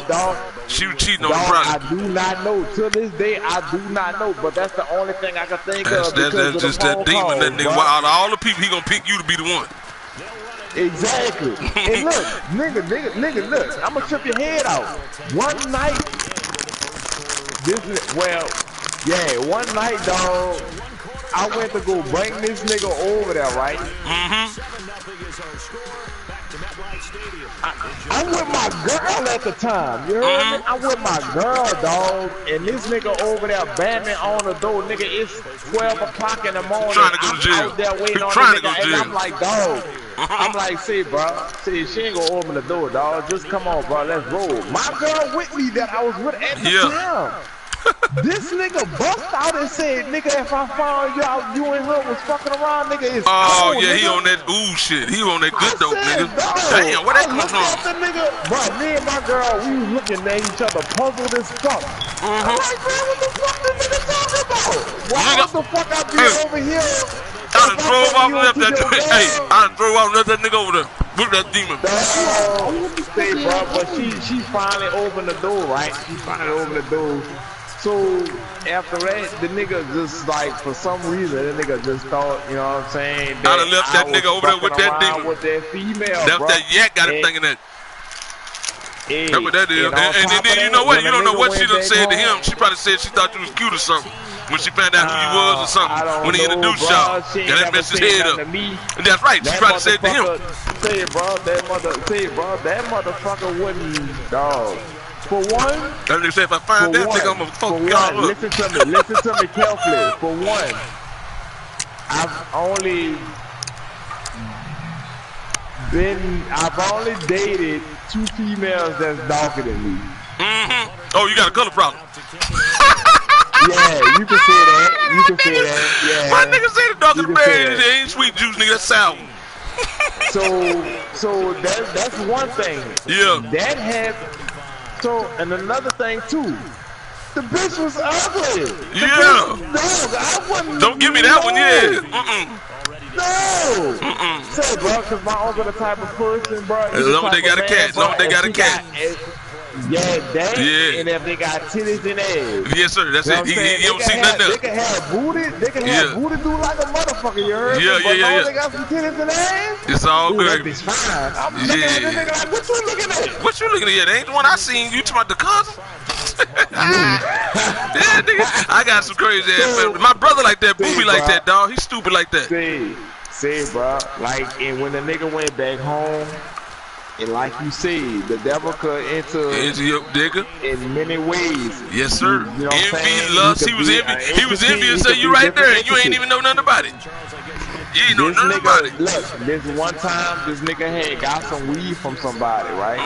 dog. She was cheating on Dog, the product. I do not know. To this day, I do not know. But that's the only thing I can think of. That's just that demon. That nigga. Out of all the people, he gonna pick you to be the one. Exactly. And look, nigga, look. I'm gonna trip your head out. One night, one night, dog. I went to go bring this nigga over there, right? I'm with my girl at the time, you heard me? I'm with my girl, dog, and this nigga over there banging on the door, nigga. It's 12 o'clock in the morning. Trying to go to jail. I'm out there waiting on the nigga, and I'm like, dog. I'm like, see, bro, see, she ain't gonna open the door, dog. Just come on, bro, let's roll. My girl with me that I was with at the time. This nigga bust out and said, nigga, if I found you out, you and her was fucking around, nigga, it's cold, yeah, nigga. he on that ooh shit. He on that good dope, nigga. Damn, where that come from? Nigga, bro, me and my girl, we was looking at each other, puzzled as fuck. I'm like, man, what the fuck this nigga talking about? Why the fuck I be over here? I done drove off and left that nigga. Hey, I done drove off and left that nigga over there. Look at that demon. Say, bro, but she finally opened the door, right? She finally opened the door. So after that, the nigga just like, for some reason, the nigga just thought, you know what I'm saying? I done left that nigga over there with that demon. With that female, left bro. that yak got him thinking that. Hey, that's what that is. And then you know what? You don't know what she done said to him. She probably said she thought you was cute or something. When she found out who you was or something. When he introduced y'all. And that messed his head up. And that's right. She probably said to him. Say it, bro. That motherfucker wouldn't, dog. For one, that nigga said, if I find that nigga, I'm gonna fuck y'all up. Listen to me carefully. For one, I've only dated 2 females that's darker than me. Oh, you got a color problem. Yeah, you can say that. You can say that. Yeah. My nigga say the darker the berry, it ain't sweet juice, nigga. That's sour. So that's one thing. Yeah. That had. So, and another thing too, the bitch was ugly. Don't give me that one, No. Say, bro, cause my uncle the type of person, bro. As long as they got a cat, And if they got titties and ass. Yes, sir. That's it. He don't see nothing else. They can have booty. They can have booty do like a motherfucker. You heard? Yeah. They got some titties and ass. It's all good. That bitch fine. I'm looking at the nigga like, what you looking at? What you looking at? They ain't the one I seen. You talking about the cousin? Yeah, nigga. I got some crazy ass family. My brother like that. Booby like that, dog. He's stupid like that. Say, bro. Like, and when the nigga went back home. And like you said, the devil could enter your nigga in many ways. Yes, sir. You know envy, lust. He was envious. He was envious of you right there, and you ain't even know nothing about it. You ain't know nothing about it. Look, this one time, this nigga had got some weed from somebody, right?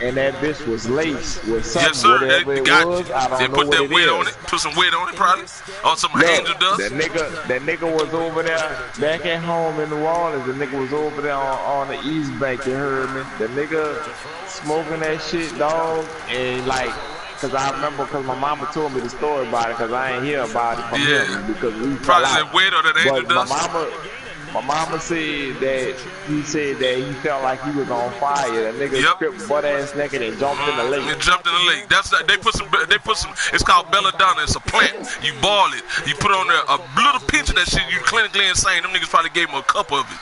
And that bitch was laced with something, yes, sir. whatever it was. I don't they know put that what weight it on it. Put some weight on it, probably. Or some angel dust. That nigga was over there back at home in New Orleans. The nigga was over there on the East Bank. You heard me? The nigga smoking that shit, dog, and like. Cause I remember, cause my mama told me the story about it, cause I ain't hear about it from him because we probably that weight or that angel dust. My mama said that he felt like he was on fire. That nigga stripped butt ass naked and jumped in the lake. That's they put some. It's called belladonna. It's a plant. You boil it. You put on there a little pinch of that shit. You clinically insane. Them niggas probably gave him a cup of it.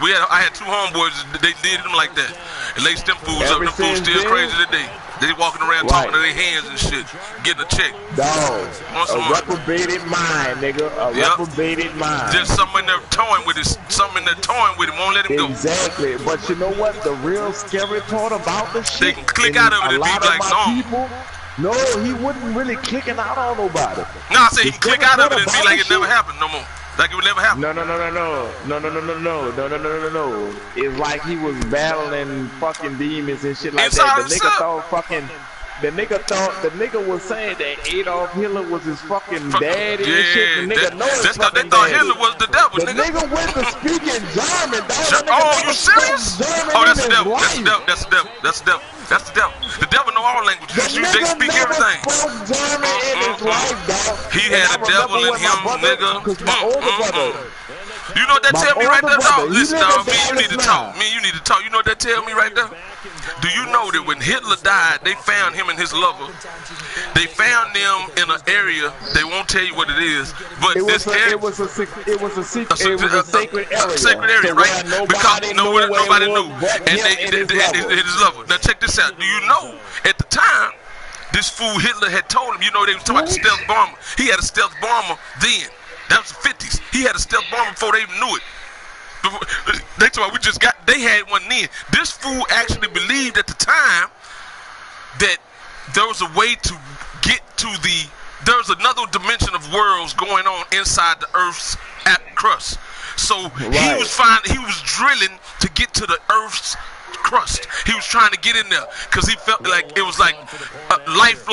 I had 2 homeboys. They did them like that. And laced them fools up. Them fools still crazy today. They walking around talking to their hands and shit, getting a check. Dog, a reprobated mind, nigga. A reprobated mind. There's something in there toying with it. Something in there toying with him. Won't let him go. Exactly. But you know what? The real scary part about the shit. They can click out of it and be like, no, he wouldn't really clicking out on nobody. No, I say he can click out of it and be like it never happened no more. Like it would never happen. No. It's like he was battling fucking demons and shit like that. The nigga was saying that Adolf Hitler was his fucking daddy and shit. The nigga they thought Hitler was the devil, nigga. The nigga went to speaking German, dog. Oh, you serious? Oh, that's the devil. That's the devil. The devil know all languages. They speak everything. He had a devil in him, nigga. You know what that tell me right there, dog? Listen, dog. Me, you need to talk. You know what that tell me right there? Do you know that when Hitler died, they found him and his lover? They found them in an area. They won't tell you what it is, but it was a sacred area. Sacred area, right? Because nobody knew, and his lover. Now check this out. Do you know at the time this fool Hitler had told him? You know they was talking about the stealth bomber. He had a stealth bomber then. That was the 50s. He had a stealth bomber before they even knew it. They told me they had one then. This fool actually believed at the time that there was a way to get to there's another dimension of worlds going on inside the Earth's crust. So he was drilling to get to the Earth's crust. He was trying to get in there because he felt like it was like life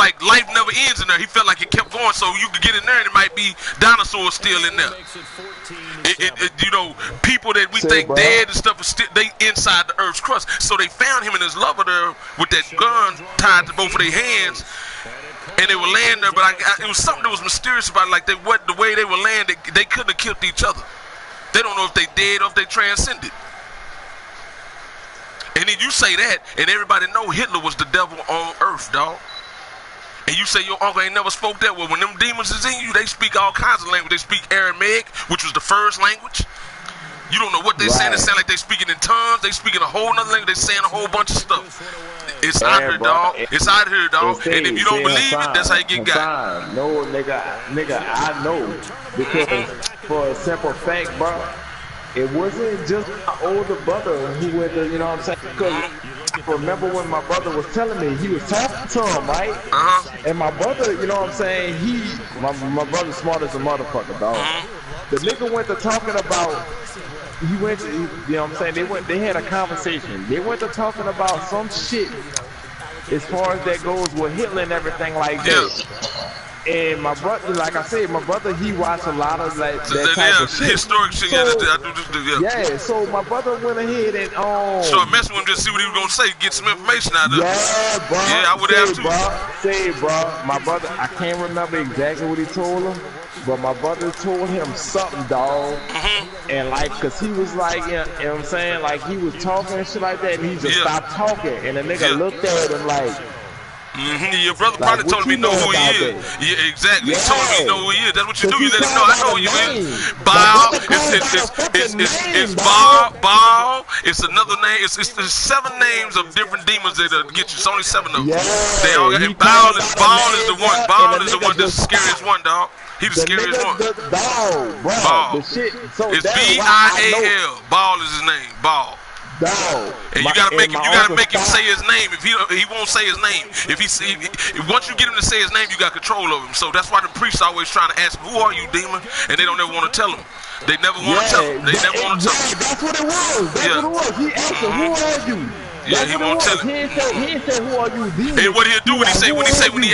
never ends in there. He felt like it kept going, so you could get in there and it might be dinosaurs still in there. You know, people that we think dead and stuff are still inside the Earth's crust. So they found him and his lover there with that gun tied to both of their hands, and they were laying there. But it was something that was mysterious about it. Like the way they were laying, they couldn't have killed each other. They don't know if they dead or if they transcended. And then you say that, and everybody know Hitler was the devil on Earth, dog. And you say your uncle ain't never spoke that. Well, when them demons is in you, they speak all kinds of language. They speak Aramaic, which was the first language. You don't know what they saying. It sound like they speaking in tongues. They speaking a whole nother language. They saying a whole bunch of stuff. It's out here, dog. It's out here, dog. And if you don't believe it, that's how you get got. No, nigga, I know. Because for a simple fact, bro, it wasn't just my older brother who went to, you know what I'm saying? Because I remember when my brother was telling me, he was talking to him, right? And my brother, you know what I'm saying? My brother's smart as a motherfucker, dog. The nigga went to talking about, you know what I'm saying? They had a conversation. They went to talking about some shit as far as that goes with Hitler and everything like that. And my brother, like I said, my brother, he watched a lot of like that type of shit. Historic shit, yeah, so my brother went ahead and so messing with him just see what he was gonna say, get some information out of him. Yeah, bro. Yeah, I would have to. Bro, my brother, I can't remember exactly what he told him, but my brother told him something, dog. And like, cause he was like, you know what I'm saying, like he was talking and shit like that, and he just stopped talking, and the nigga looked at him like. Your brother probably told me know who he is. Yeah, exactly. He told me know who he is. That's what you do. You let him know I know who you is. Baal. It's Baal. It's another name. It's 7 names of different demons that get you. It's only 7 of them. They all got. And Baal is the one. Baal is the one that's the scariest one, dog. He's the scariest one. Baal. It's B-I-A-L. Baal is his name. Baal. And you gotta make him say his name. If he won't say his name, once you get him to say his name, you got control of him. So that's why the priests always trying to ask him, "Who are you, demon?" And they don't ever want to tell him. They never want to tell him. They never want to tell him. That's what it was. That's what it was. He asked him, "Who are you?" Yeah, he won't tell him. He ain't say who are you, demon. And what he'll do when he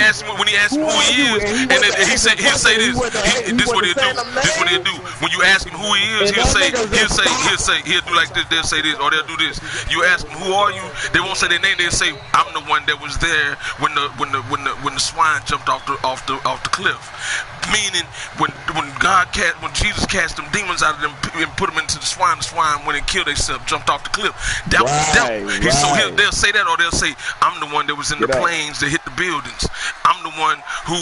asks him who he is, and then he'll say this. This what he'll do. This what he'll do. When you ask him who he is, he'll do like this. They'll say this or they'll do this. You ask them who are you, they won't say their name. They'll say I'm the one that was there when the swine jumped off the cliff. Meaning when Jesus cast them demons out of them and put them into the swine when they killed themselves, jumped off the cliff. That was the devil. So they'll say that, or they'll say, I'm the one that was in the planes that hit the buildings. I'm the one who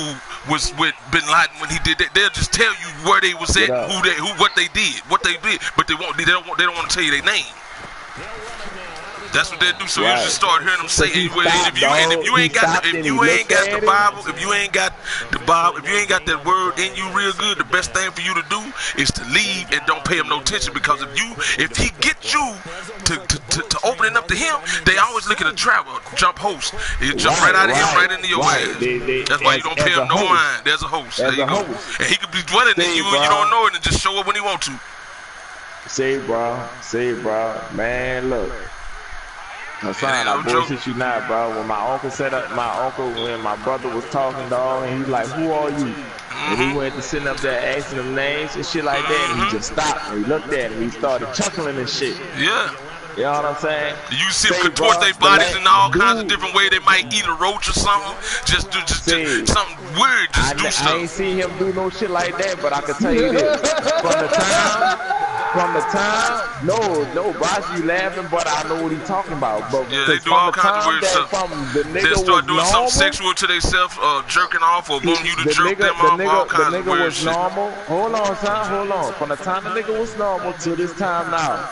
was with Bin Laden when he did that. They'll just tell you where they was at, what they did, but they don't want to tell you their name. That's what they do. So you just start hearing them say, if you ain't got the Bible, if you ain't got that word in you real good, the best thing for you to do is to leave and don't pay him no attention. Because if he gets you to opening up to him, they always look at a travel, jump host. He'll jump right out of him, right into your ass. That's why you don't pay him no mind. There's a host. There you go. And he could be dwelling in you and you don't know it and just show up when he want to. Say, bro, man, look. Hassan, I bullshit you not, bro. When my uncle when my brother was talking, dog, and he's like, "Who are you?" And he went to sitting up there asking them names and shit like that, and he just stopped and he looked at him, he started chuckling and shit. Yeah. You know what I'm saying? You see them contort their bodies in all kinds of different ways. They might eat a roach or something. Just do something weird. Just do stuff. I ain't seen him do no shit like that, but I can tell you this. from the time, no, Boss, you laughing, but I know what he's talking about. But yeah, they do all kinds of weird stuff. They start doing something sexual to themselves, jerking off, or wanting you to jerk them off, all kinds of weird shit. Normal. Hold on, son, hold on. From the time the nigga was normal to this time now.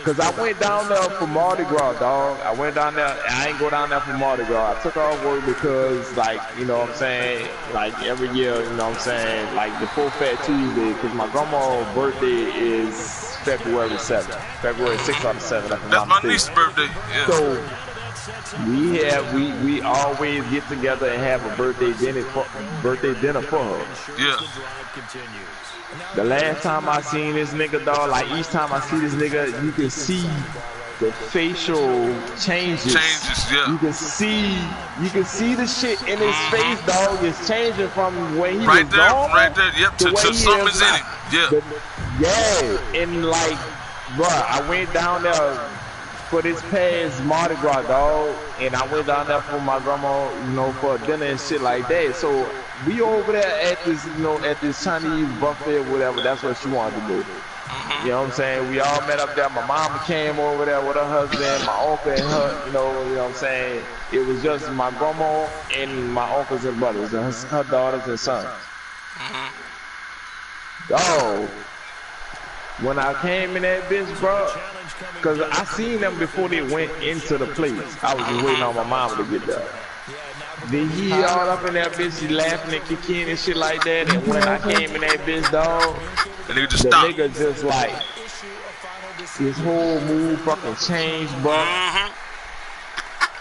Cause I went down there for Mardi Gras, dog. I went down there. I ain't go down there for Mardi Gras. I took off work because, like, you know what I'm saying, like every year, you know what I'm saying, like the full Fat Tuesday. Cause my grandma's birthday is February 7th, February 6th or the 7th. That's my niece's birthday. Yeah. So we always get together and have a birthday dinner for her. Yeah. The last time I seen this nigga, dog, like each time I see this nigga, you can see the facial changes. Yeah. You can see the shit in his face, dog. It's changing from when he right was there, gone right there. Yep. To something's in it. Yeah. Yeah. And like, bruh, I went down there for this past Mardi Gras, dog, and I went down there for my grandma, you know, for dinner and shit like that. So we over there at this, you know, at this Chinese buffet or whatever. That's what she wanted to do. You know what I'm saying? We all met up there. My mama came over there with her husband, my uncle and her, you know what I'm saying? It was just my grandma and my uncles and brothers and her daughters and sons. Dog, when I came in that bitch, bro, because I seen them before they went into the place. I was just waiting on my mama to get there. Then he all up in that bitch, he laughing and kicking and shit like that. And when I came in that bitch, dog, the nigga just like, his whole mood fucking changed, bro.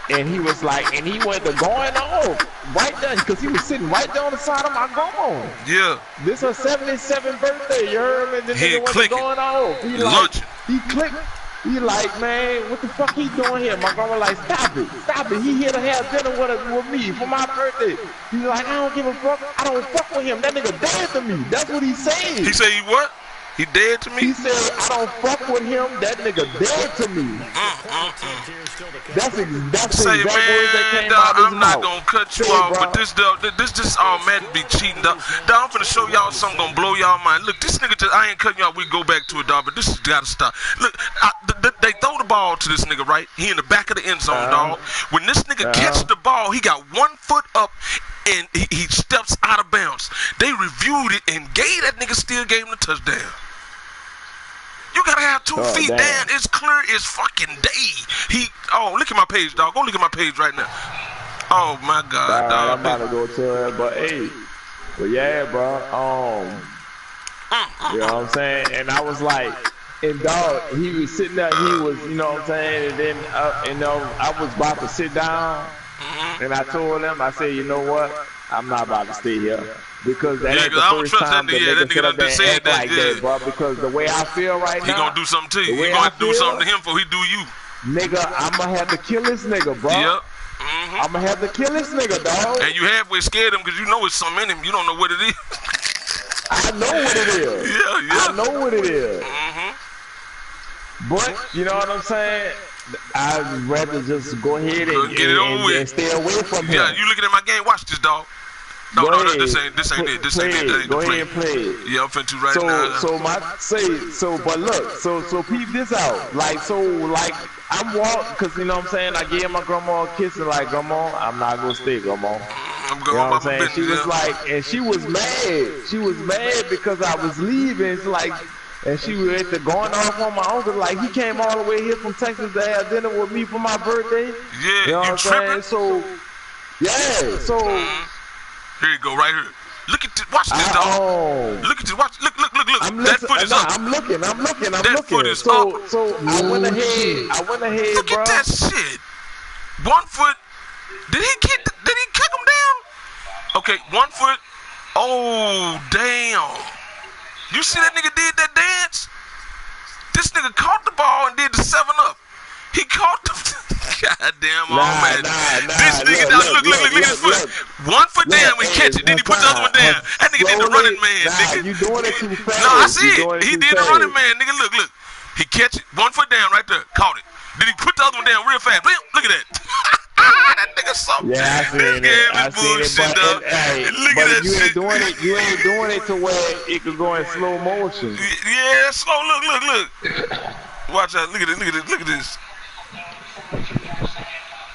And he was like, and he went to going off right there, because he was sitting right there on the side of my grandma. Yeah. This her 77th birthday, you heard me? The nigga went going off. He like, he clicked. He like, man, what the fuck he doing here? My grandma like, stop it. He here to have dinner with me for my birthday. He's like, I don't give a fuck. I don't fuck with him. That nigga dead to me. That's what he said. He said he what? He dead to me? He said, I don't fuck with him. That nigga dead to me. That's say, exact man, words that came out of his I'm not mouth. gonna cut you off, bro. but this just all man be cheating, dog. I'm finna show y'all something gonna blow y'all mind. Look, this nigga just, I ain't cutting y'all. We go back to it, dog, but this has gotta stop. Look, they throw the ball to this nigga, right? He in the back of the end zone, dog. When this nigga catches the ball, he got 1 foot up and he steps out of bounds. They reviewed it and that nigga still gave him the touchdown. You gotta have 2 feet down. It's clear as fucking day. Look at my page, dog. Go look at my page right now. Oh my God, dog. I'm about to go to it, but hey, yeah, bro. You know what I'm saying? And I was like, and dog, he was sitting there. He was, you know what I'm saying? And then, I was about to sit down, and I told him, I said, you know what? I'm not about to stay here. Because that ain't the first time that nigga done said that, like that, bro. Because the way I feel right now, he gonna do something to you. He gonna do something to him before he do you. Nigga, I'ma have to kill this nigga, bro. Yep. I'ma have to kill this nigga, dog. And you halfway scared him because you know it's something in him. You don't know what it is. I know what it is. Yeah. I know what it is. But, you know what I'm saying? I'd rather just go ahead and stay away from him. Yeah, you looking at my game? Watch this, dog. No, this ain't it. This ain't it. Go ahead and play it. Yeah, I'm finna right now. But look, so peep this out. Like, I'm walking, because, you know what I'm saying, I gave my grandma a kiss and like, grandma, I'm not gonna stay, grandma. I'm going about my business. She was like, and she was mad. She was mad because I was leaving. It's like, and she was going off on my uncle, like, he came all the way here from Texas to have dinner with me for my birthday. Yeah, you know what I'm saying? So, yeah, so. Here you go, right here. Look at this. Watch this, dog. Look at this. Watch. Look. That foot is up. I'm looking. That foot is up. So I went ahead, look bro. Look at that shit. 1 foot. Did he kick him down? Okay, 1 foot. Oh, damn. You see that nigga did that dance? This nigga caught the ball and did the 7-up. He caught the goddamn man. This nigga, look at his foot. 1 foot down, we catch it. Then he put the other one down. That nigga did the running man, nigga. You doing it too fast. No, I see it. He did the running man, nigga. Look. He catch it. 1 foot down right there. Caught it. Then he put the other one down real fast. Look at that. That nigga something. Yeah, I seen it. I seen it, but Look at that you shit. ain't doing it. You ain't doing it to where it could go in slow motion. Yeah, slow. Look. Watch out. Look at this. Look at this.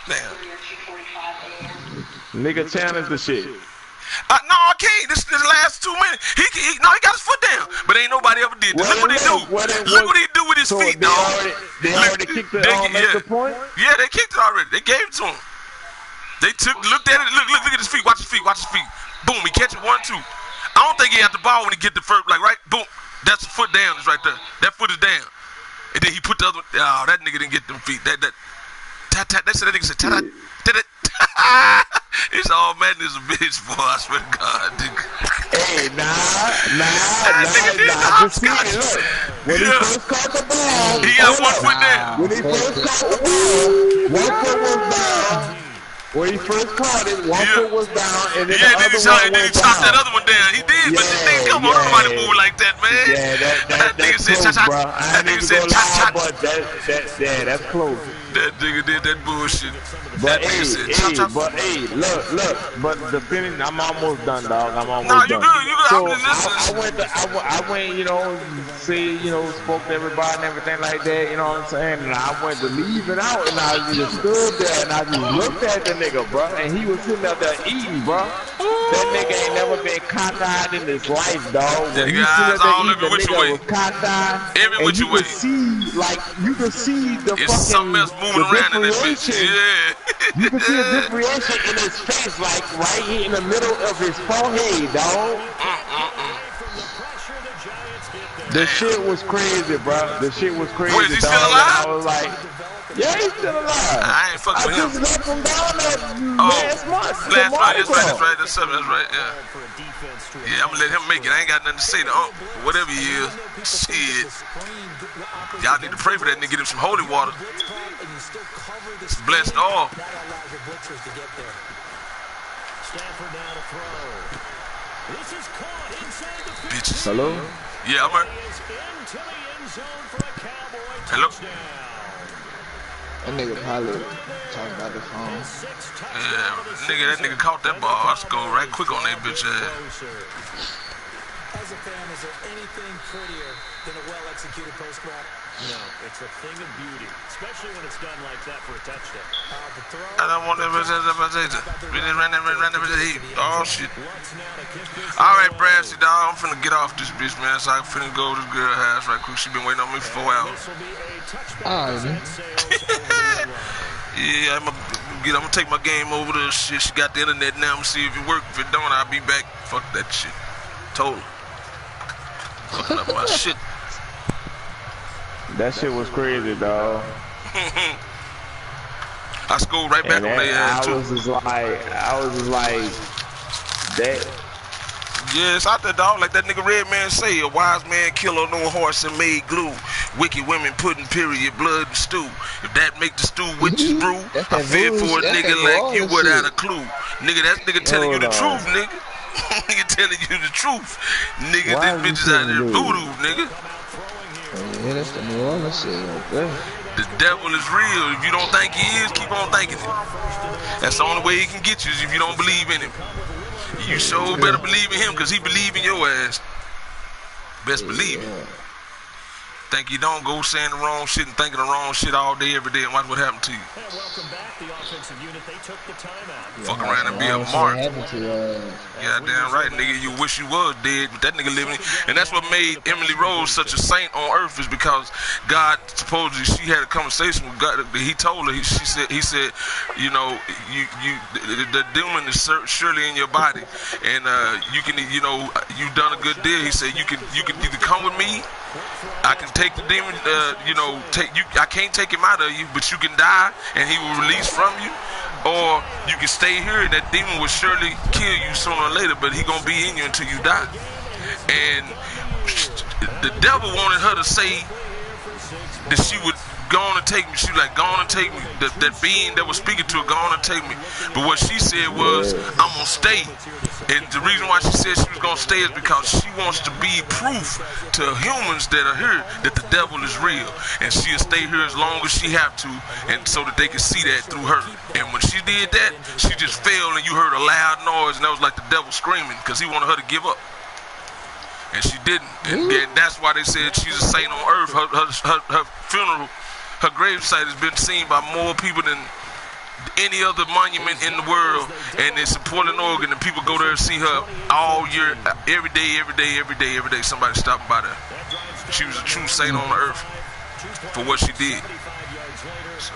Damn. Nigga challenge the shit. No, I can't. This the last 2 minutes. He got his foot down, but ain't nobody ever did this. Look what he do. Look what he do with his feet, dog. They already kicked it on at the point. Yeah, they kicked it already. They gave it to him. They looked at it. Look at his feet. Watch his feet. Boom, he catch it 1-2. I don't think he had the ball when he get the first, like right. Boom, that's the foot down. Is right there. That foot is down. And then he put the other. Oh, that nigga didn't get them feet. That nigga said ta-ta. It's all madness, a bitch, boy. I swear to God, nigga. Hey, nah. Just see it, look. When he first caught the ball, he got 1 foot down. When he first caught the ball, 1 foot was down. When he first caught it, 1 foot was down, and then the other one then he chopped that other one down. He did, but this nigga, come on, nobody move like that, man. Yeah, that nigga said cha-cha. That nigga said cha-cha. But that's close. That nigga did that bullshit. But hey, look, but the finish, I'm almost done, dog. I'm almost done. You good. So I went, spoke to everybody and everything like that, you know what I'm saying? And I went to leave it out, and I just stood there, and I just looked at the nigga, bro, and he was sitting out there eating, bro. That nigga ain't never been cockeyed in his life, dog. When he sitting there eating, the nigga was cockeyed, and you could see, you could see the it's something else moving around in this bitch. Yeah. You can see a differentiation in his face, like right here in the middle of his forehead, dog. The shit was crazy, bro. The shit was crazy. Wait, is he still alive? I was like, yeah, he's still alive. I ain't fucking with him. I just left him down there last month. That's right. That's right. Yeah. Yeah, I'm gonna let him make it. I ain't got nothing to say to whatever he is. Shit. Y'all need to pray for that nigga. Get him some holy water. It's blessed all. Bitches. Hello? Yeah, I'm right. Hello? That nigga probably talking about the phone. Yeah, that nigga caught that ball. I scored right quick on that bitch ass. As a fan, is there anything prettier than a well-executed post route? No, it's a thing of beauty, especially when it's done like that for a touchdown. The throw. I don't want to. Oh shit! All right, Brassy dog, I'm finna get off this bitch, man. So I finna go to this girl house right quick. She been waiting on me for 4 hours. Alright, man. Yeah, I'm gonna take my game over to shit. She got the internet now. I'm gonna see if it works. If it don't, I'll be back. Fuck that shit. Total. Fucking up my shit. That shit was crazy, dog. I scored right back on their ass too. I was just like, that. Yeah, it's out there, dog. Like that nigga Red Man say, a wise man killer, no horse and made glue. Wicked women putting period blood and stew. If that make the stew witches brew, I feel for a nigga like you without a clue. Nigga, that nigga telling you the truth, nigga. Nigga telling you the truth. Nigga, this bitch is out there voodoo, nigga. Yeah, that's the New Orleans shit right there. The devil is real. If you don't think he is, keep on thinking it. That's the only way he can get you is if you don't believe in him. You sure better believe in him because he believe in your ass. Best believe it. Think you don't go saying the wrong shit and thinking the wrong shit all day, every day, and watch what happened to you. Welcome back, the offensive unit. They took the timeout. Fuck around and be a mark. Goddamn right, nigga. You wish you was dead, but that nigga living. And that's what made Emily Rose such a saint on earth, is because God supposedly, she had a conversation with God. He told her, he said, you know, the demon is surely in your body, and you can, you know, you've done a good deal. He said you can either come with me. I can take the demon, you know, I can't take him out of you, but you can die and he will release from you. Or you can stay here and that demon will surely kill you sooner or later, but he gonna be in you until you die. And the devil wanted her to say that she would go on and take me. She was like, go on and take me. That being that was speaking to her, go on and take me. But what she said was, I'm gonna stay. And the reason why she said she was gonna stay is because she wants to be proof to humans that are here that the devil is real, and she'll stay here as long as she have to, and so that they can see that through her. And when she did that, she just fell, and you heard a loud noise, and that was like the devil screaming because he wanted her to give up. And she didn't, and that's why they said she's a saint on earth. Her funeral, her gravesite has been seen by more people than any other monument in the world, and it's in Portland, Oregon, and people go there and see her all year, every day. Somebody stopping by there. She was a true saint on the earth for what she did. So,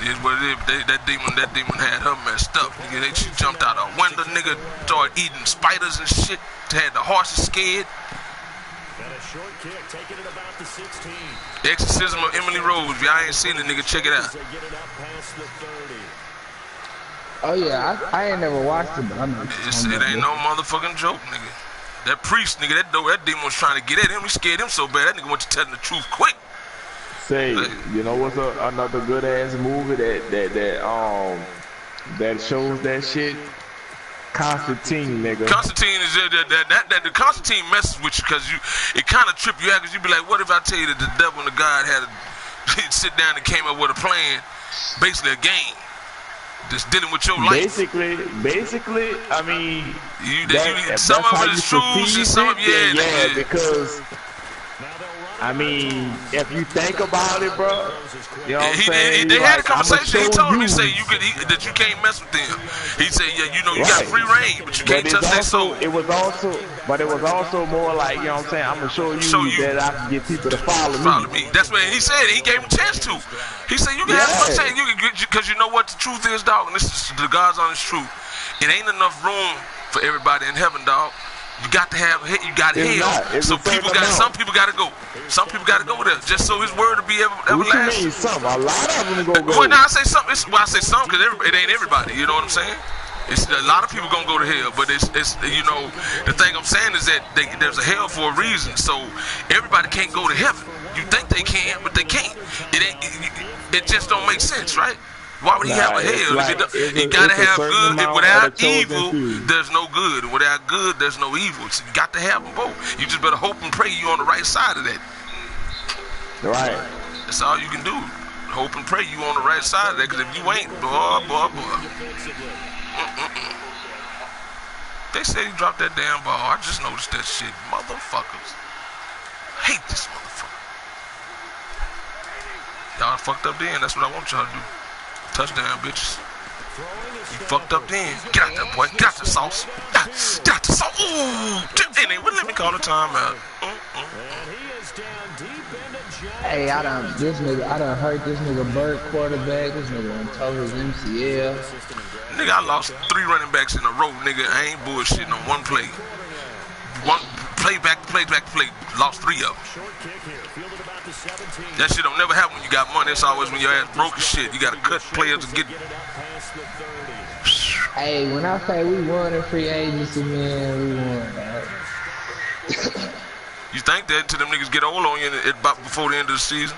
it is what it is. That demon had her messed up. Nigga, she jumped out a window, nigga, started eating spiders and shit. Had the horses scared. And a short kick, taking it about the 16. Exorcism of Emily Rose. If y'all ain't seen it, nigga, check it out. Oh yeah, I ain't never watched it, but I know. It ain't no motherfucking joke, nigga. That priest, nigga, that demon was trying to get at him. He scared him so bad. That nigga went to telling the truth quick. Say, you know what's another good ass movie that shows that shit? Constantine, nigga. Constantine is that the Constantine messes with you because it kind of trip you out because you be like, what if I tell you that the devil and the God had sit down and came up with a plan, basically a game, just dealing with your life. Basically, I mean, some of it is true, and some of yeah, because. I mean, if you think about it, bro, you know what I'm saying? They had a conversation. He told him, he said that you can't mess with them. He said, yeah, you know, you got free reign, but you can't touch their soul. It was also more like, you know what I'm saying? I'm gonna show you that I can get people to follow me. That's what he said. He gave him a chance to. He said, you can have fun saying you can, because you know what the truth is, dog. And this is the God's honest truth. It ain't enough room for everybody in heaven, dog. You got to have, you got hell. So some people got to go. Some people got to go there just so His word to be everlasting. What you mean some? A lot of them go. Well, now I say some. I say some because it ain't everybody. You know what I'm saying? It's a lot of people gonna go to hell, but it's you know, the thing I'm saying is that there's a hell for a reason. So everybody can't go to heaven. You think they can, but they can't. It just don't make sense, right? Why would he have a hell? You gotta have good. Without evil, there's no good. And without good, there's no evil. So you got to have them both. You just better hope and pray you're on the right side of that. Right. That's all you can do. Hope and pray you on the right side of that. Because if you ain't, boy. They said he dropped that damn ball. I just noticed that shit. Motherfuckers. Hate this motherfucker. Y'all fucked up then. That's what I want y'all to do. Touchdown, bitches. You fucked up then. Get out there, boy. Get out the sauce. Get out the sauce. Ooh. And they wouldn't let me call a timeout. Hey, I done hurt this nigga Bird quarterback. This nigga done tore his MCL. Nigga, I lost 3 running backs in a row, nigga. I ain't bullshitting on one play. One play back to play. Lost 3 of them. That shit don't never happen when you got money. It's always when your ass broke as shit. You gotta cut players to get. Hey, when I say we won in free agency, man, we won. You think that until them niggas get old on you about before the end of the season?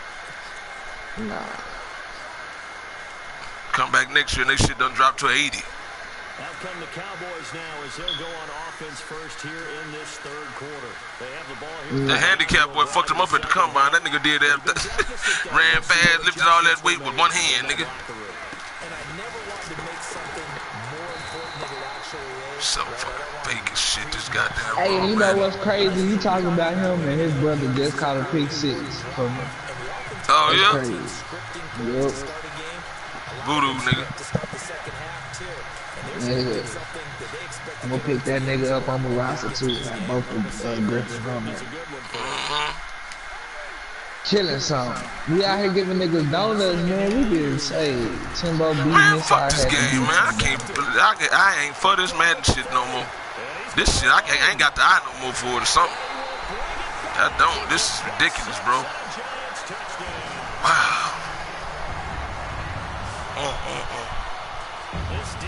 Nah. Come back next year and they shit done drop to 80. Out come the Cowboys now as they'll go on offense first here in this third quarter. They have the ball here. The handicap boy fucked him up at the combine. That nigga did that. Ran fast, lifted all that weight with one hand, nigga. And I never wanted to make something more important than it actually is. So fucking fake as shit, this goddamn. Hey, and you know what's crazy? You talking about him and his brother just caught a pick 6 from him. Oh, yeah? Yep. Voodoo, nigga. Yeah. I'm gonna pick that nigga up on the roster too. Like both of Griffin Drummond. Killing something. We out here giving niggas donuts, man. We didn't say Timbo beating this. Fuck this game, man. I ain't for this Madden shit no more. This shit, I ain't got the eye no more for it or something. I don't. This is ridiculous, bro. Wow.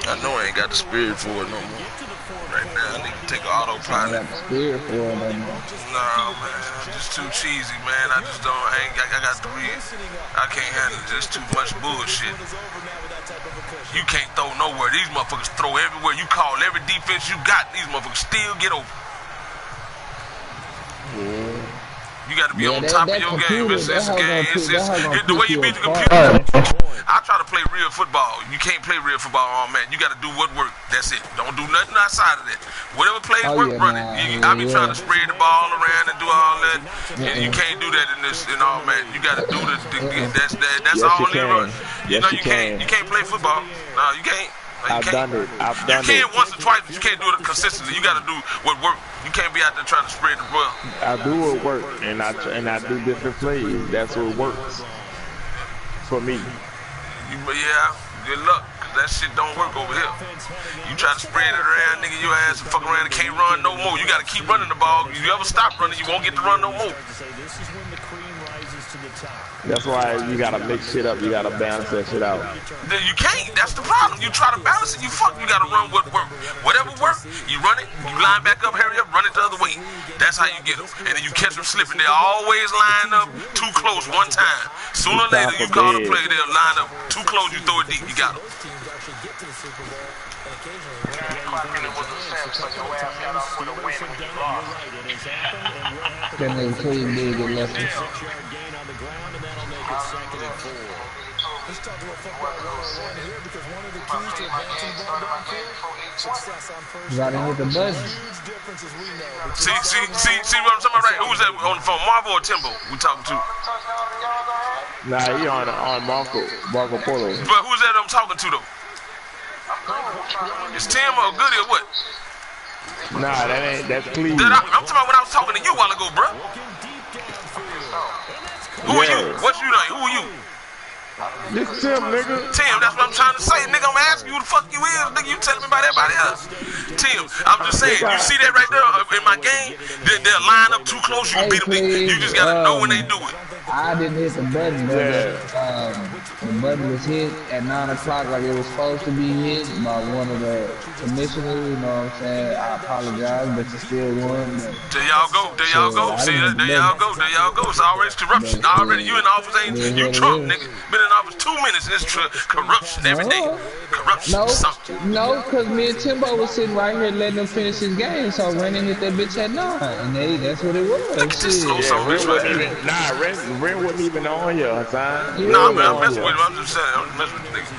I know I ain't got the spirit for it no more. Right now, I need to take an autopilot. Got the spirit for it no more. Nah, man, just too cheesy, man. I just don't. I got to read. I can't handle it. Just too much bullshit. You can't throw nowhere. These motherfuckers throw everywhere. You call every defense you got. These motherfuckers still get over. Yeah. You got to be on top of your game. It's a game. The way you beat the apart. computer. I try to play real football. You can't play real football, man. You got to do what work. That's it. Don't do nothing outside of that. Whatever plays work, run it. I be trying to spread the ball around and do all that. And you can't do that in this, man. You got to do that's Yes, all you it run. Yes, You can't play football. No, you can't. I've done it. You can once or twice, but you can't do it consistently. You got to do what work. You can't be out there trying to spread the ball. I do what work, and I do different plays. That's what works for me. Yeah, good luck, cause that shit don't work over here. You try to spread it around, nigga, your ass and fuck around and can't run no more. You gotta keep running the ball. If you ever stop running, you won't get to run no more. That's why you gotta mix shit up. You gotta balance that shit out. You can't. That's the problem. You try to balance it, you gotta run what work. Whatever works, you run it, you line back up, hurry up, run it the other way. That's how you get them. And then you catch them slipping. They always line up too close one time. Sooner or later, you call the play, they'll line up too close, you throw it deep, you got them. That nigga Cleveland did get lucky. Let's talk about football 101 here because one of the keys to advancing the ball downfield, success on first Gotta hit the button. huge differences we know. See what I'm talking about, right? Who's that on the phone? Marvel or Timbo we talking to? Nah, he on Marco Polo. But who's that I'm talking to, though? It's Tim or Goody or what? Nah, that's Cleveland. I'm talking about when I was talking to you a while ago, bro. Who are you? What's your name? Who are you? This Tim, nigga. Tim, that's what I'm trying to say, nigga. I'm asking you who the fuck you is, nigga. You telling me about everybody else. Tim, I'm just saying, you see that right there in my game? They'll line up too close, you beat them. You just gotta know when they do it. I didn't hit the button, but the button was hit at 9 o'clock like it was supposed to be hit by one of the commissioners, you know what I'm saying? I apologize, but you still won. There y'all go. See, there y'all go. It's always corruption. Already, you in the office ain't, you Trump, nigga. Been in office 2 minutes and it's corruption every day. Corruption, something. No, because me and Timbo was sitting right here letting him finish his game, so Ren hit that bitch at 9, and that's what it was. Look at this slow some bitch right here. Ren wasn't even on here, son. Nah, man, I'm messing with him. I'm just saying, I'm messing with the nigga.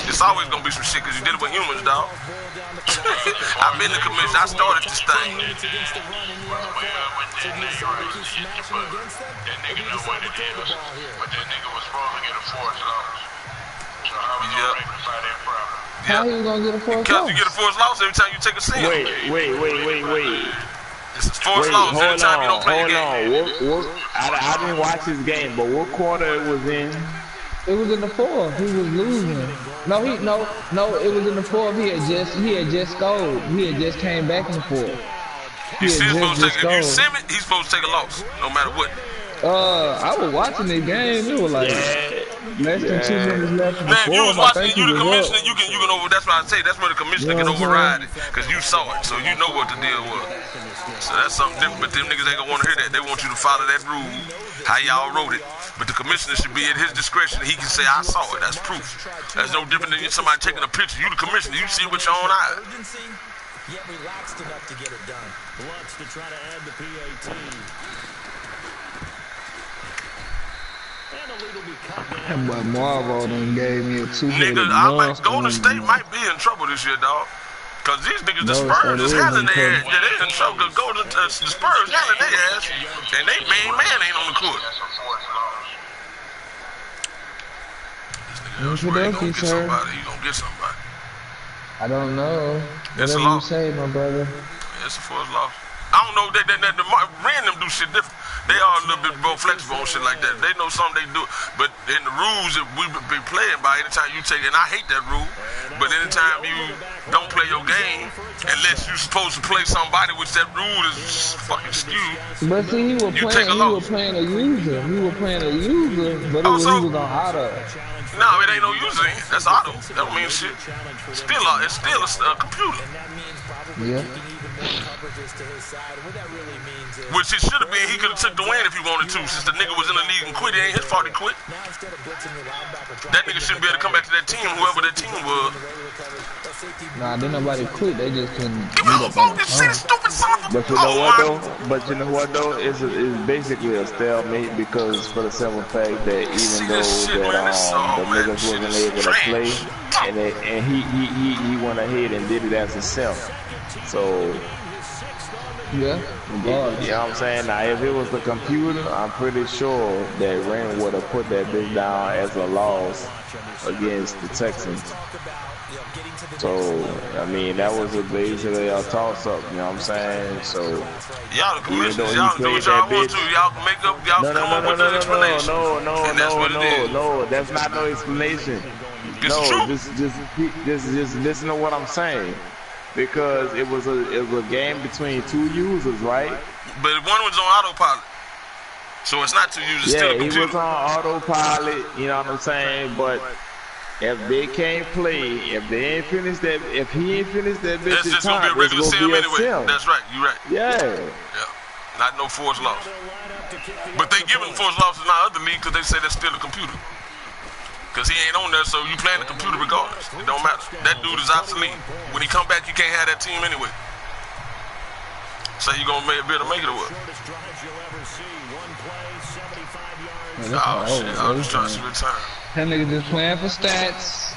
It's always gonna be some shit because you did it with humans, dog. I've been the commissioner. I started this thing. That nigga knew what it is, but that nigga was supposed to get a forced loss. So how we gonna rectify that problem? How he gonna get a forced loss? Because you get a forced loss every time you take a sin. Wait. It's a forced loss every time you don't play a game. I didn't watch his game, but what quarter it was in? It was in the fourth. He was losing. No, it was in the fourth. He had just scored. He had just came back in the fourth. If you sim it, he's supposed to take a loss, no matter what. I was watching the game. It was like less than 2 minutes left. Man, if you was watching, you the commissioner, you can over. That's why I say that's where the commissioner can override it, because you saw it, so you know what the deal was. So that's something different. But them niggas ain't gonna want to hear that. They want you to follow that rule, how y'all wrote it. But the commissioner should be at his discretion. He can say, I saw it. That's proof. That's no different than somebody taking a picture. You the commissioner. You see it with your own eyes. Yet relaxed enough to get it done. Lutz to try to add the PAT. And the lead will be cut down. But Marvel done gave me a 2-headed Nigga, Golden State might be in trouble this year, dog. Because these niggas, the Spurs is handling their ass. Yeah, they in trouble. The Spurs handling their ass. And they main man ain't on the court. This nigga gonna get somebody. He gonna get somebody. I don't know. It's a Whatever loss. you say, my brother. It's a forced loss. I don't know. The random do shit different. They are a little bit more flexible on shit like that. They know something they do. But in the rules that we be playing by, anytime you take, and I hate that rule, But anytime you don't play your game, unless you're supposed to play somebody, which that rule is fucking skewed. But see, he was playing a user. He was playing a user, but he was on auto. No, it ain't no user. That's auto. That don't mean shit. It's still a computer. Yeah. Which it should have been. He could have took the win if he wanted to. Since the nigga was in the league and quit, it ain't his fault he quit. That nigga shouldn't be able to come back to that team, whoever that team was. Nah, didn't nobody quit. They just couldn't. But you know what though? But you know what though? It's basically a stalemate because for the simple fact that even though the niggas wasn't able to play, and he went ahead and did it as himself. So yeah, you know what I'm saying? Now if it was the computer, I'm pretty sure that Ren would have put that bitch down as a loss against the Texans. So, I mean, that was basically a toss-up, you know what I'm saying? So, y'all the commissioners, y'all do what y'all want to. Y'all can make up, y'all come up with an explanation. No, that's not no explanation. Just listen to what I'm saying. Because it was a game between two users, right? But one was on autopilot. So it's not two users, still a computer. He was on autopilot, you know what I'm saying? But if they can't play, if he ain't finished that bitch, it's just gonna be a regular sim anyway. Sim. That's right, you're right. Yeah. Not no forced loss. But they give him forced losses in our other league because they say that's still a computer. Because he ain't on there, so you playing the computer regardless. It don't matter. That dude is obsolete. When he come back, you can't have that team anyway. So you gonna be able to make it or what? Oh shit, I was just trying to see return. That nigga just playing for stats.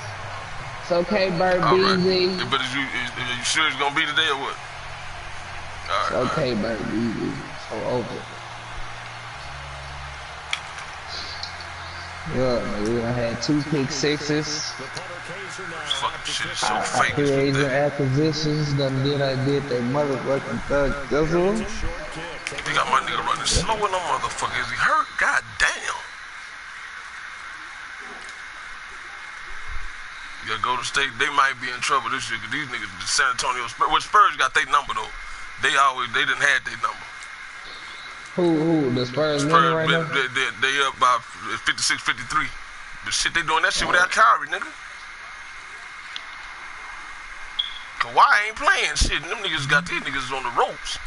It's okay, Bird Beezy. Right. But are you sure it's gonna be today or what? It's okay, Bird Beezy. So over. Yeah, nigga, we done had 2 pick sixes. Fucking shit is so fake. Free agent acquisitions. Did that motherfucking thug guzzle. They got my nigga running slow in the motherfucker. Is he hurt? God damn. You gotta go to state. They might be in trouble this year because these niggas, the San Antonio Spurs. Well, Spurs got their number though. They didn't have their number. Who? The Spurs winning right now? They up by 56-53. But shit, they doing that shit without Kyrie, nigga. Kawhi ain't playing shit. Them niggas got these niggas on the ropes.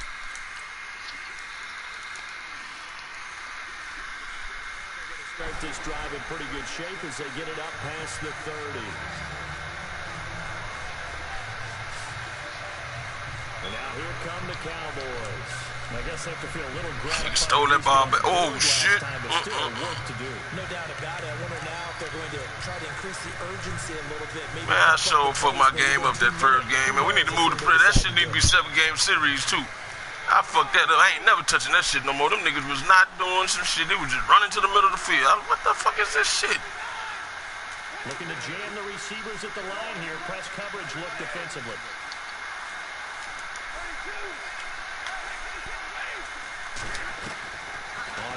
Start this drive in pretty good shape as they get it up past the 30. And now here come the Cowboys. I guess they have to feel a little gratified. He stole that ball back. Oh, shit. No doubt about it. I wonder now if they're going to try to increase the urgency a little bit. Maybe man, I sure fucked my game up that first game. And we need to move the play. That shit need to be 7-game series, too. I fucked that up. I ain't never touching that shit no more. Them niggas was not doing some shit. They was just running to the middle of the field. What the fuck is this shit? Looking to jam the receivers at the line here. Press coverage look defensively.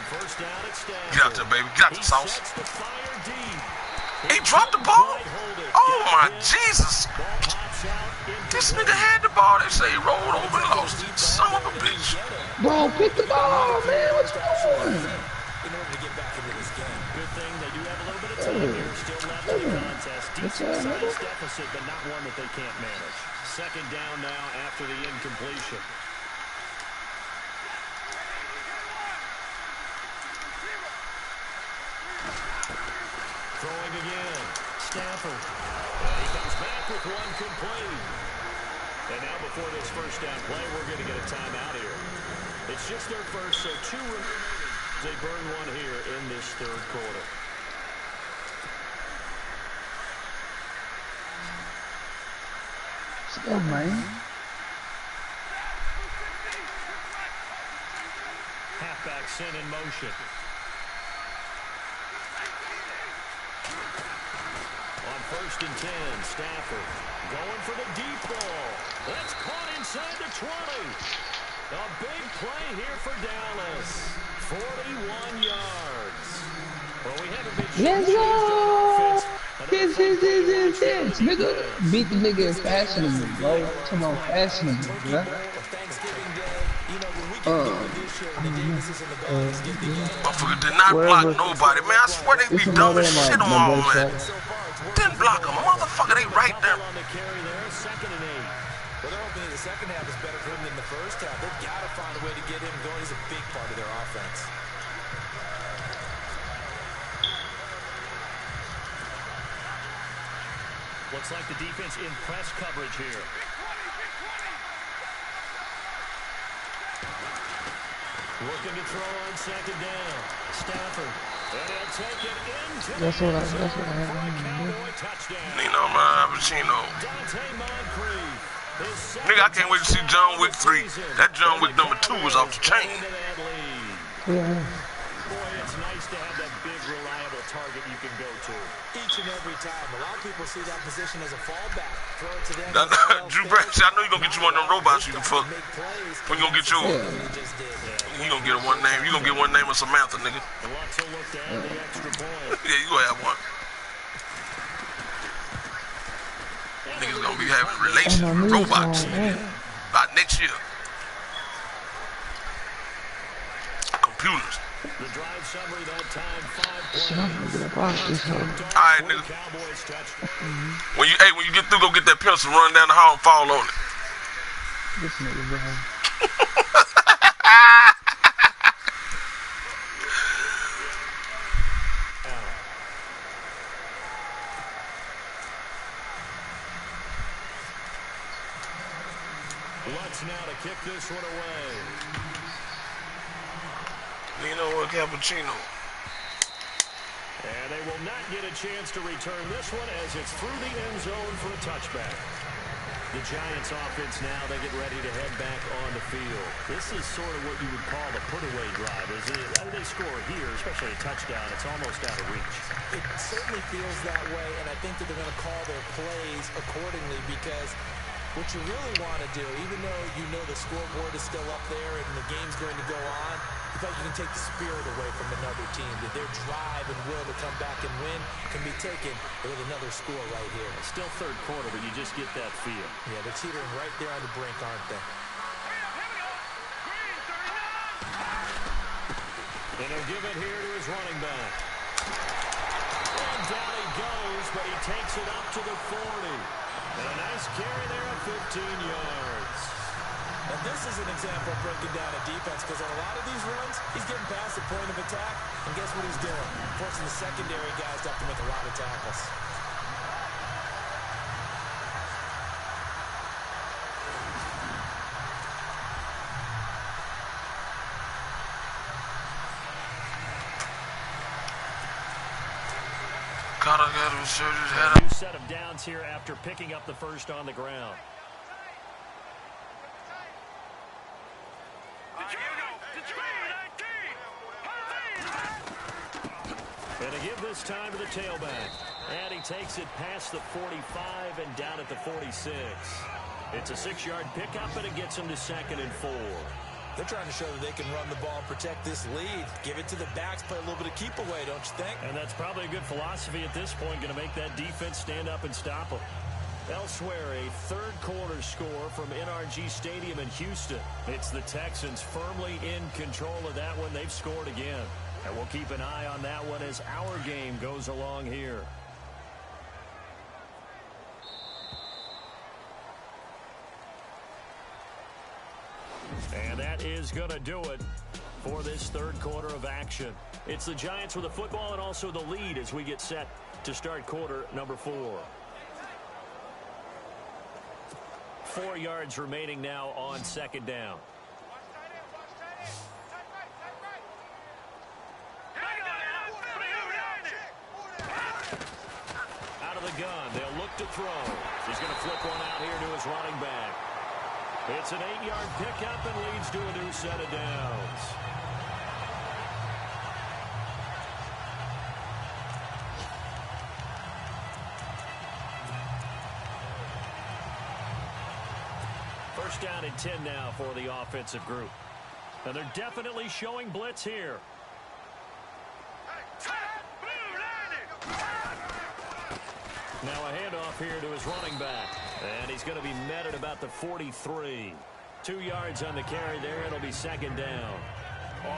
First down at Stanford. Get out there, baby. Get out the sauce. He dropped the ball? Oh, my Jesus. This nigga had the ball. They say he rolled over and lost it. Son of a bitch. Bro, pick the ball, man. What you doing? In order to get back into this game. Good thing they do have a little bit of time here. Still left in the contest. Decent-sized deficit, but not one that they can't manage. Second down now after the incompletion. Throwing again, Stafford. And he comes back with one complete. And now before this first down play, we're going to get a timeout here. It's just their first, so 2 they burn one here in this third quarter. Let's go, man. Halfback sent in motion. On 1st and 10, Stafford going for the deep ball. That's caught inside the 20. A big play here for Dallas. 41 yards. Well, we haven't been Let's go! This, nigga. Beat the nigga is fashionable, bro. Come on, fashionable, bro. Motherfucker did not block nobody, man. I swear they be dumb as shit on all, man. Didn't block a motherfucker, they right there. Well, they're hoping the second half is better for him than the first half. They've got to find a way to get him going. He's a big part of their offense. Looks like the defense in press coverage here. Looking to throw on second down. Stafford. And he'll take it into That's what I have. Nino Pacino. Nigga, I can't wait to see John Wick 3. That John Wick number 2 was off the chain. Yeah. Boy, it's nice to have that big, reliable target you can go to. Each and every time. A lot of people see that position as a fallback. Throw it to them. Drew Branch, I know you're going to get you one of them robots you can fuck. When you going to get yours? You going to get one name. You going to get one name of Samantha, nigga. Yeah, you going to have one. Niggas going to be having relations with robots by next year. Computers. The drive summary that time, 5 points. Alright, nigga. When you get through, go get that pencil, run down the hall and fall on it. This nigga, bro. Lutz now to kick this one away. You know what, Cappuccino? And they will not get a chance to return this one as it's through the end zone for a touchback. The Giants offense now, they get ready to head back on the field. This is sort of what you would call the put-away drive. As they score here, especially a touchdown, it's almost out of reach. It certainly feels that way, and I think that they're going to call their plays accordingly because what you really want to do, even though you know the scoreboard is still up there and the game's going to go on, you feel like you can take the spirit away from another team, that their drive and will to come back and win can be taken with another score right here. It's still third quarter, but you just get that feel. Yeah, they're teetering right there on the brink, aren't they? And he'll give it here to his running back. And down he goes, but he takes it up to the 40. And a nice carry there of 15 yards. And this is an example of breaking down a defense because on a lot of these runs, he's getting past the point of attack. And guess what he's doing? Forcing the secondary guys to have to make a lot of tackles. A new set of downs here after picking up the first on the ground. And to give this time to the tailback. And he takes it past the 45 and down at the 46. It's a 6-yard pickup, and it gets him to 2nd and 4. They're trying to show that they can run the ball and protect this lead. Give it to the backs, play a little bit of keep away, don't you think? And that's probably a good philosophy at this point, going to make that defense stand up and stop them. Elsewhere, a third quarter score from NRG Stadium in Houston. It's the Texans firmly in control of that one. They've scored again. And we'll keep an eye on that one as our game goes along here. And that is going to do it for this third quarter of action. It's the Giants with the football and also the lead as we get set to start quarter number 4. 4 yards remaining now on second down. Out of the gun, they'll look to throw. He's going to flip one out here to his running back. It's an 8-yard pickup and leads to a new set of downs. First down and 10 now for the offensive group. And they're definitely showing blitz here. Now a handoff here to his running back. And he's going to be met at about the 43. 2 yards on the carry there. It'll be second down.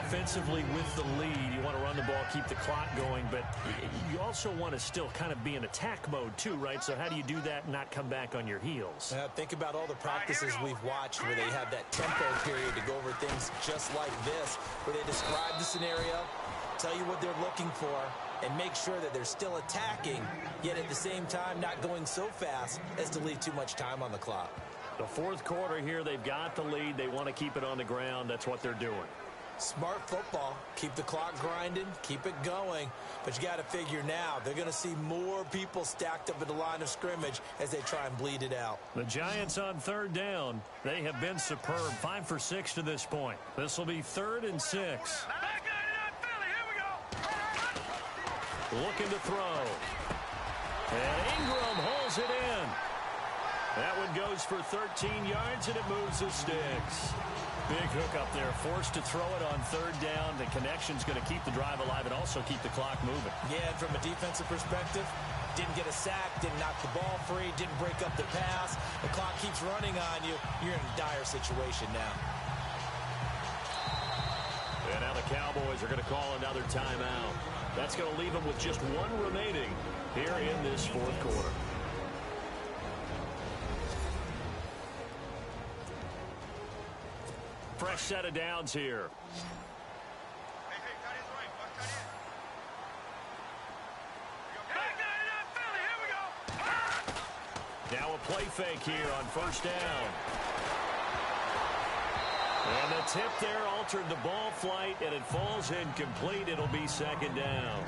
Offensively with the lead, you want to run the ball, keep the clock going, but you also want to still kind of be in attack mode too, right? So how do you do that and not come back on your heels? Think about all the practices we've watched where they have that tempo period to go over things just like this, where they describe the scenario, tell you what they're looking for, and make sure that they're still attacking, yet at the same time not going so fast as to leave too much time on the clock. The fourth quarter here, they've got the lead. They want to keep it on the ground. That's what they're doing. Smart football. Keep the clock grinding, keep it going. But you got to figure now, they're going to see more people stacked up at the line of scrimmage as they try and bleed it out. The Giants on third down. They have been superb. 5 for 6 to this point. This will be 3rd and 6. Looking to throw. And Ingram holds it in. That one goes for 13 yards, and it moves the sticks. Big hook up there, forced to throw it on third down. The connection's going to keep the drive alive and also keep the clock moving. Yeah, and from a defensive perspective, didn't get a sack, didn't knock the ball free, didn't break up the pass. The clock keeps running on you. You're in a dire situation now. And now the Cowboys are going to call another timeout. That's going to leave them with just 1 remaining here in this fourth quarter. Fresh set of downs here. Now a play fake here on first down. And the tip there altered the ball flight, and it falls incomplete. It'll be second down.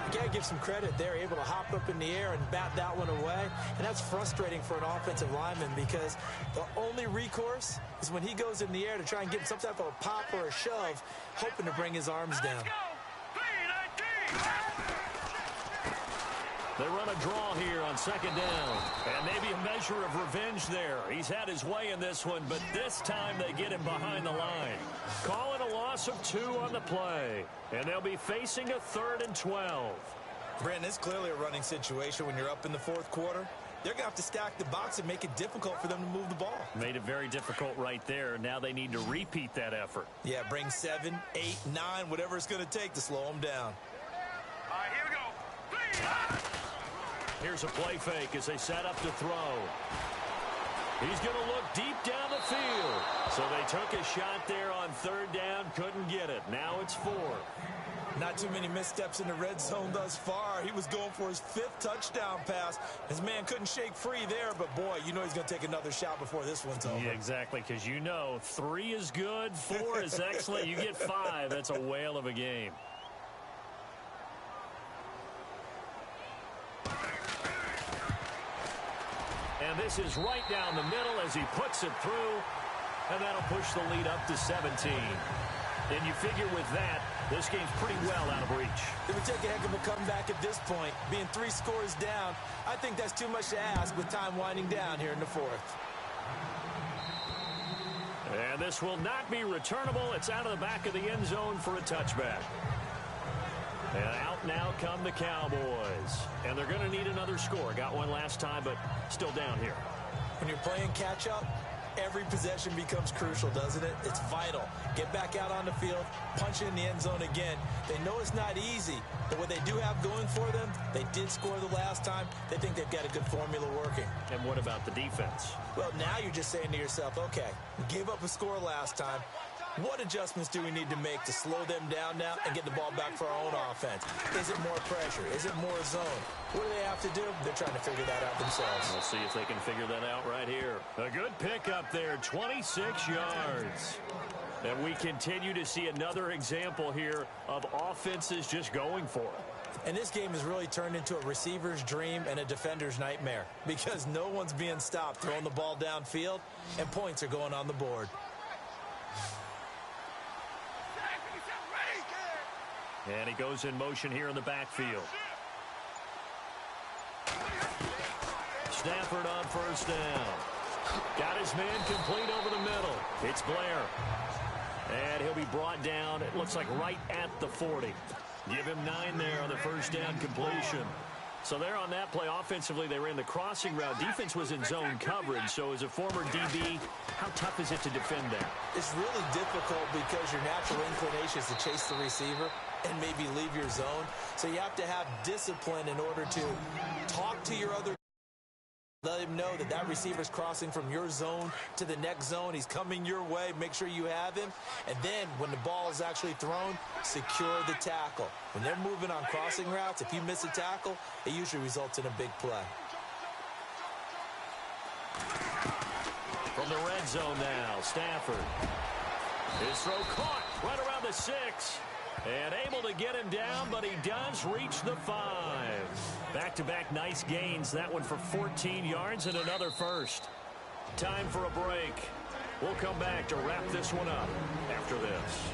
You got to give some credit. They're able to hop up in the air and bat that one away. And that's frustrating for an offensive lineman because the only recourse is when he goes in the air to try and get some type of a pop or a shove, hoping to bring his arms down. They run a draw here on second down. And maybe a measure of revenge there. He's had his way in this one, but this time they get him behind the line. Calling a loss of 2 on the play. And they'll be facing a 3rd and 12. Brandon, it's clearly a running situation when you're up in the fourth quarter. They're going to have to stack the box and make it difficult for them to move the ball. Made it very difficult right there. Now they need to repeat that effort. Yeah, bring 7, 8, 9, whatever it's going to take to slow them down. All right, here we go. Here's a play fake as they set up to throw. He's going to look deep down the field. So they took a shot there on third down, couldn't get it. Now it's 4th. Not too many missteps in the red zone thus far. He was going for his 5th touchdown pass. His man couldn't shake free there, but boy, you know he's going to take another shot before this one's over. Yeah, exactly, because you know 3 is good, 4 is excellent. You get 5, that's a whale of a game. And this is right down the middle as he puts it through, and that'll push the lead up to 17. And you figure with that, this game's pretty well out of reach. It would take a heck of a comeback at this point. Being 3 scores down, I think that's too much to ask with time winding down here in the 4th. And this will not be returnable. It's out of the back of the end zone for a touchback. And out now come the Cowboys. And they're going to need another score. Got one last time, but still down here. When you're playing catch-up, every possession becomes crucial, doesn't it? It's vital. Get back out on the field, punch it in the end zone again. They know it's not easy, but what they do have going for them, they did score the last time. They think they've got a good formula working. And what about the defense? Well, now you're just saying to yourself, okay, we gave up a score last time. What adjustments do we need to make to slow them down now and get the ball back for our own offense? Is it more pressure? Is it more zone? What do they have to do? They're trying to figure that out themselves. We'll see if they can figure that out right here. A good pickup there, 26 yards. And we continue to see another example here of offenses just going for it. And this game has really turned into a receiver's dream and a defender's nightmare because no one's being stopped throwing the ball downfield, and points are going on the board. And he goes in motion here in the backfield. Stafford on first down. Got his man complete over the middle. It's Blair. And he'll be brought down, it looks like right at the 40. Give him 9 there on the first down completion. So there on that play, offensively, they ran the crossing route. Defense was in zone coverage. So as a former DB, how tough is it to defend that? It's really difficult because your natural inclination is to chase the receiver and maybe leave your zone. So you have to have discipline in order to talk to your other. Let him know that that receiver's crossing from your zone to the next zone. He's coming your way. Make sure you have him. And then when the ball is actually thrown, secure the tackle. When they're moving on crossing routes, if you miss a tackle, it usually results in a big play. From the red zone now, Stafford. His throw caught right around the 6. And able to get him down, but he does reach the 5. Back-to-back nice gains. That one for 14 yards and another first. Time for a break. We'll come back to wrap this one up after this.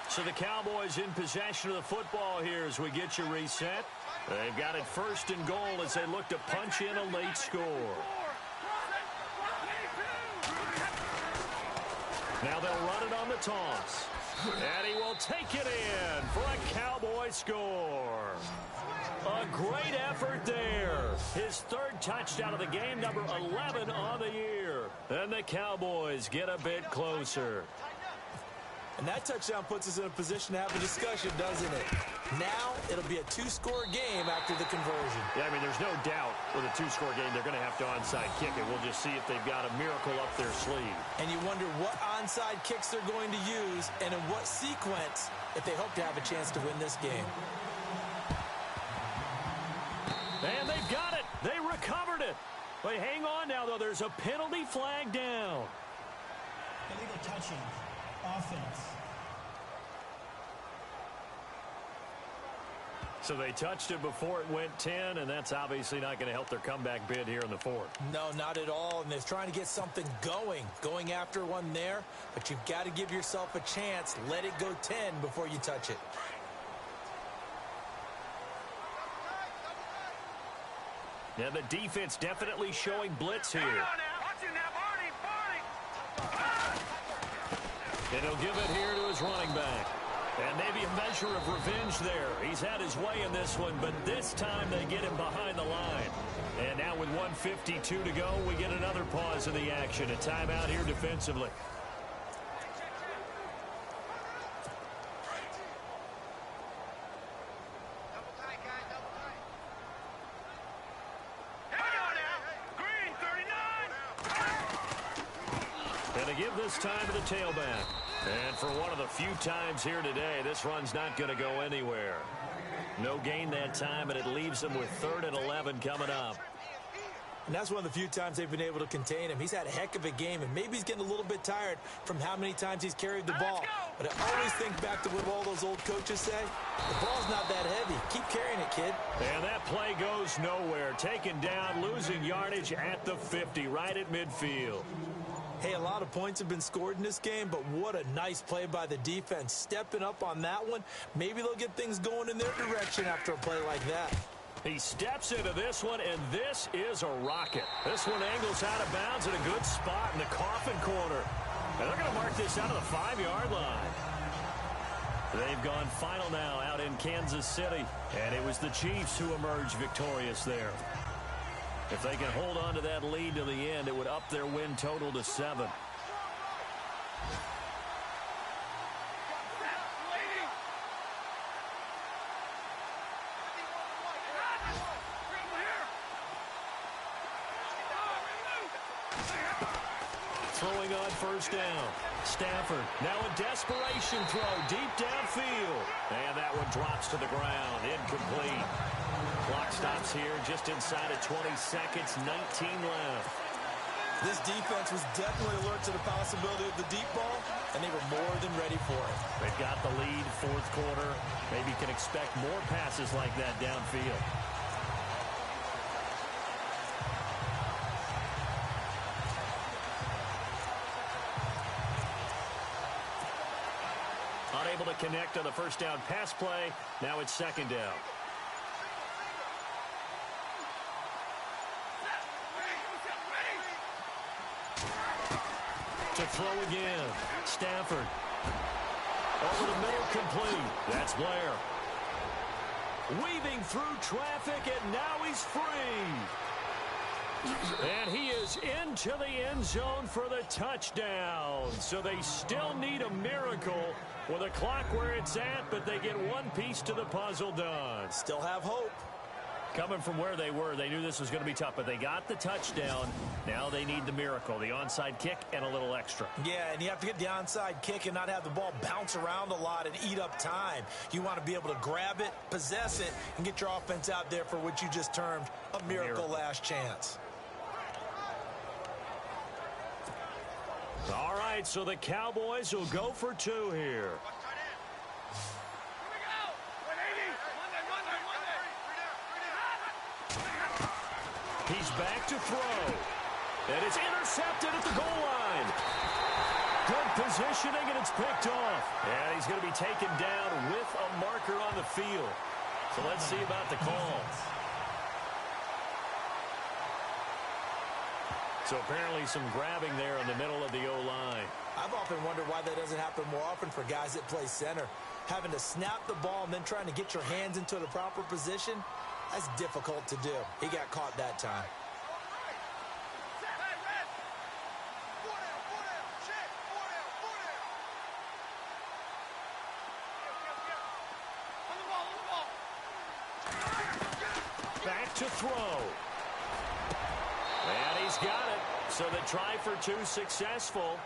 So the Cowboys in possession of the football here as we get you reset. They've got it 1st and goal as they look to punch in a late score. Now they'll run it on the toss. And he will take it in for a Cowboy score. A great effort there. His 3rd touchdown of the game, number 11 on the year. And the Cowboys get a bit closer. And that touchdown puts us in a position to have a discussion, doesn't it? Now, it'll be a 2-score game after the conversion. Yeah, I mean, there's no doubt with a 2-score game, they're going to have to onside kick it. We'll just see if they've got a miracle up their sleeve. And you wonder what onside kicks they're going to use and in what sequence if they hope to have a chance to win this game. And they've got it. They recovered it. But hang on now, though. There's a penalty flag down. Illegal touching. Offense. So they touched it before it went 10, and that's obviously not going to help their comeback bid here in the 4th. No, not at all, and they're trying to get something going after one there, but you've got to give yourself a chance. Let it go 10 before you touch it. Yeah, the defense definitely showing blitz here. And he'll give it here to his running back. And maybe a measure of revenge there. He's had his way in this one, but this time they get him behind the line. And now with 1:52 to go, we get another pause in the action. A timeout here defensively. And to give this time to the tailback. And for one of the few times here today, this run's not going to go anywhere. No gain that time, and it leaves them with 3rd and 11 coming up. And that's one of the few times they've been able to contain him. He's had a heck of a game, and maybe he's getting a little bit tired from how many times he's carried the ball. But I always think back to what all those old coaches say. The ball's not that heavy. Keep carrying it, kid. And that play goes nowhere. Taken down, losing yardage at the 50, right at midfield. Hey, a lot of points have been scored in this game, but what a nice play by the defense. Stepping up on that one. Maybe they'll get things going in their direction after a play like that. He steps into this one, and this is a rocket. This one angles out of bounds at a good spot in the coffin corner. And they're going to mark this out of the 5-yard line. They've gone final now out in Kansas City, and it was the Chiefs who emerged victorious there. If they can hold on to that lead to the end, it would up their win total to 7. Throwing on 1st down. Stafford now a desperation throw deep downfield. And that one drops to the ground. Incomplete. Clock stops here just inside of 20 seconds. 19 left. This defense was definitely alert to the possibility of the deep ball, and they were more than ready for it. They've got the lead, 4th quarter. Maybe can expect more passes like that downfield. Unable to connect on the 1st down pass play. Now it's 2nd down. To throw again. Stafford. Over the middle, complete. That's Blair. Weaving through traffic, and now he's free. And he is into the end zone for the touchdown. So they still need a miracle with a clock where it's at, but they get one piece to the puzzle done. Still have hope. Coming from where they were, they knew this was going to be tough, but they got the touchdown. Now they need the miracle, the onside kick and a little extra. Yeah, and you have to get the onside kick and not have the ball bounce around a lot and eat up time. You want to be able to grab it, possess it, and get your offense out there for what you just termed a miracle last chance. All right, so the Cowboys will go for two here. He's back to throw. And it's intercepted at the goal line. Good positioning, and it's picked off. And he's going to be taken down with a marker on the field. So let's see about the call. So apparently some grabbing there in the middle of the O-line. I've often wondered why that doesn't happen more often for guys that play center. Having to snap the ball and then trying to get your hands into the proper position, that's difficult to do. He got caught that time. Back to throw. And he's got it. So the try for two successful.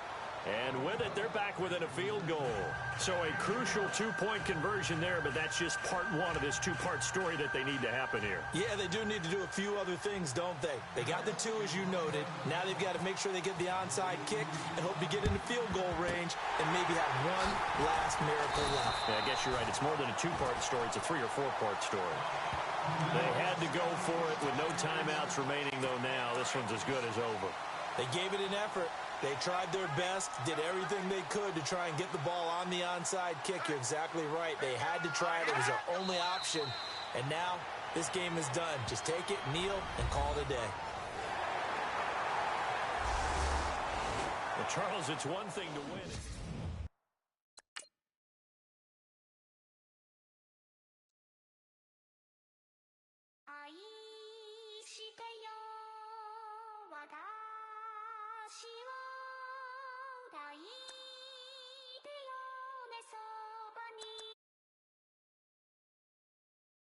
And with it, they're back within a field goal. So a crucial two-point conversion there, but that's just part one of this two-part story that they need to happen here. Yeah, they do need to do a few other things, don't they? They got the two, as you noted. Now they've got to make sure they get the onside kick and hope to get into field goal range and maybe have one last miracle left. Yeah, I guess you're right. It's more than a two-part story. It's a three- or four-part story. They had to go for it with no timeouts remaining, though, now. This one's as good as over. They gave it an effort. They tried their best, did everything they could to try and get the ball on the onside kick. You're exactly right. They had to try it. It was their only option. And now this game is done. Just take it, kneel, and call it a day. Well, Charles, it's one thing to win.